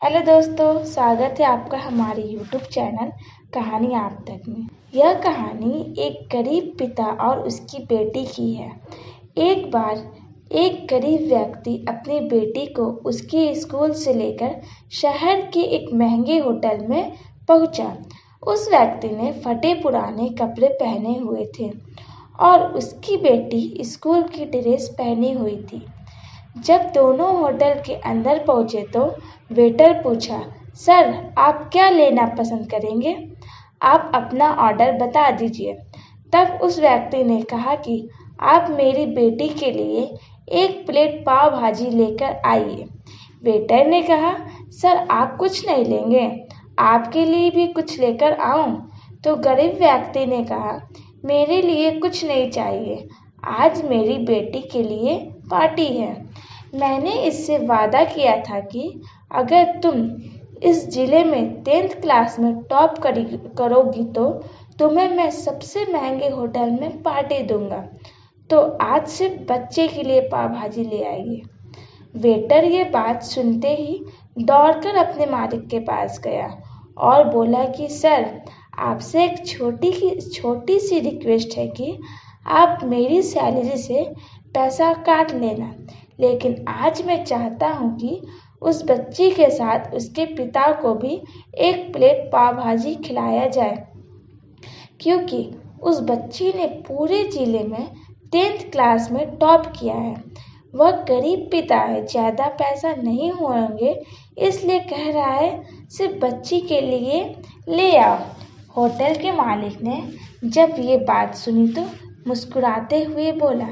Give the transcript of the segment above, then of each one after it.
Hello दोस्तों, स्वागत है आपका हमारे यूट्यूब चैनल कहानी आप तक में। यह कहानी एक गरीब पिता और उसकी बेटी की है। एक बार एक गरीब व्यक्ति अपनी बेटी को उसके स्कूल से लेकर शहर के एक महंगे होटल में पहुंचा। उस व्यक्ति ने फटे पुराने कपड़े पहने हुए थे और उसकी बेटी स्कूल की ड्रेस पहनी हुई थी। जब दोनों होटल के अंदर पहुंचे तो वेटर पूछा, सर आप क्या लेना पसंद करेंगे? आप अपना ऑर्डर बता दीजिए। तब उस व्यक्ति ने कहा कि आप मेरी बेटी के लिए एक प्लेट पाव भाजी लेकर आइए। वेटर ने कहा, सर आप कुछ नहीं लेंगे, आपके लिए भी कुछ लेकर आऊं? तो गरीब व्यक्ति ने कहा, मेरे लिए कुछ नहीं चाहिए, आज मेरी बेटी के लिए पार्टी है। मैंने इससे वादा किया था कि अगर तुम इस जिले में 10th क्लास में टॉप करोगी तो तुम्हें मैं सबसे महंगे होटल में पार्टी दूंगा। तो आज से बच्चे के लिए पाव भाजी ले आइए। वेटर ये बात सुनते ही दौड़कर अपने मालिक के पास गया और बोला कि सर आपसे एक छोटी सी रिक्वेस्ट है कि आप मेरी सैलरी से पैसा काट लेना, लेकिन आज मैं चाहता हूँ कि उस बच्ची के साथ उसके पिता को भी एक प्लेट पाव भाजी खिलाया जाए, क्योंकि उस बच्ची ने पूरे जिले में 10th क्लास में टॉप किया है। वह गरीब पिता है, ज़्यादा पैसा नहीं होंगे, इसलिए कह रहा है सिर्फ बच्ची के लिए ले आओ। होटल के मालिक ने जब ये बात सुनी तो मुस्कुराते हुए बोला,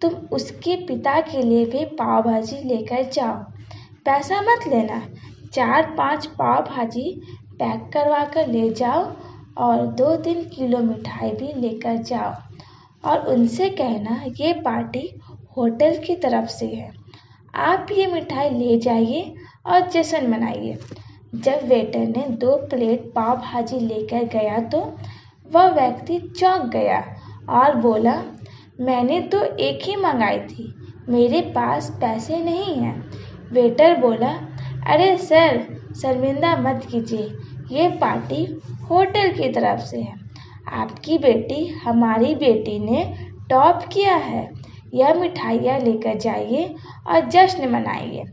तुम उसके पिता के लिए भी पाव भाजी लेकर जाओ, पैसा मत लेना। 4-5 पाव भाजी पैक करवा कर ले जाओ और 2-3 किलो मिठाई भी लेकर जाओ और उनसे कहना ये पार्टी होटल की तरफ से है, आप ये मिठाई ले जाइए और जश्न मनाइए। जब वेटर ने 2 प्लेट पाव भाजी लेकर गया तो वह व्यक्ति चौंक गया और बोला, मैंने तो एक ही मंगाई थी, मेरे पास पैसे नहीं हैं। वेटर बोला, अरे सर शर्मिंदा मत कीजिए, ये पार्टी होटल की तरफ से है, आपकी बेटी हमारी बेटी ने टॉप किया है, यह मिठाइयाँ लेकर जाइए और जश्न मनाइए।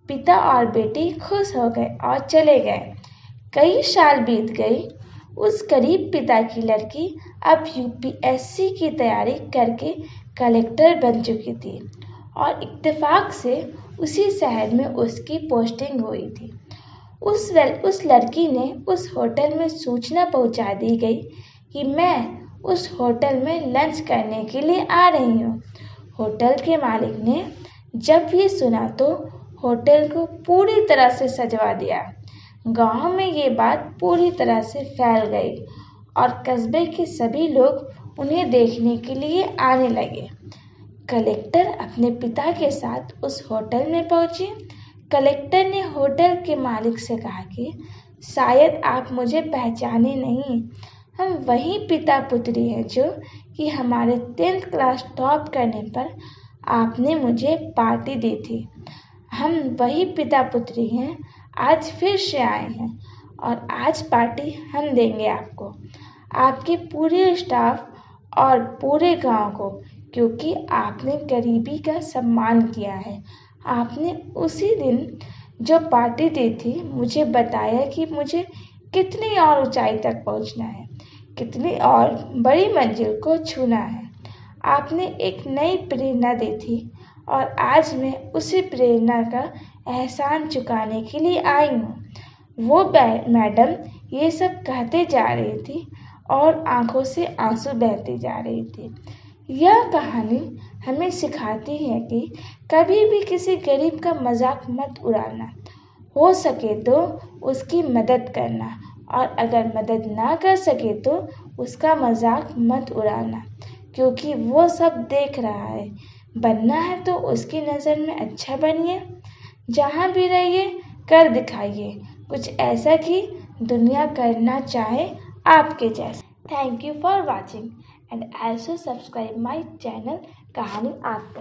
पिता और बेटी खुश हो गए और चले गए। कई साल बीत गई। उस गरीब पिता की लड़की अब यूपीएससी की तैयारी करके कलेक्टर बन चुकी थी और इत्तेफाक से उसी शहर में उसकी पोस्टिंग हुई थी। उस लड़की ने उस होटल में सूचना पहुंचा दी गई कि मैं उस होटल में लंच करने के लिए आ रही हूँ। होटल के मालिक ने जब ये सुना तो होटल को पूरी तरह से सजवा दिया। गांव में ये बात पूरी तरह से फैल गई और कस्बे के सभी लोग उन्हें देखने के लिए आने लगे। कलेक्टर अपने पिता के साथ उस होटल में पहुंची। कलेक्टर ने होटल के मालिक से कहा कि शायद आप मुझे पहचाने नहीं, हम वही पिता पुत्री हैं जो कि हमारे 10th क्लास टॉप करने पर आपने मुझे पार्टी दी थी। हम वही पिता पुत्री हैं, आज फिर से आए हैं और आज पार्टी हम देंगे आपको, आपके पूरे स्टाफ और पूरे गांव को, क्योंकि आपने गरीबी का सम्मान किया है। आपने उसी दिन जो पार्टी दी थी मुझे बताया कि मुझे कितनी और ऊंचाई तक पहुंचना है, कितनी और बड़ी मंजिल को छूना है। आपने एक नई प्रेरणा दी थी और आज मैं उसी प्रेरणा का एहसान चुकाने के लिए आई हूँ। वो मैडम ये सब कहते जा रही थी और आंखों से आंसू बहते जा रही थी। यह कहानी हमें सिखाती है कि कभी भी किसी गरीब का मजाक मत उड़ाना, हो सके तो उसकी मदद करना और अगर मदद ना कर सके तो उसका मजाक मत उड़ाना, क्योंकि वो सब देख रहा है। बनना है तो उसकी नज़र में अच्छा बनिए, जहाँ भी रहिए कर दिखाइए कुछ ऐसा कि दुनिया करना चाहे आपके जैसा। Thank you for watching and also subscribe my channel कहानी आप तक।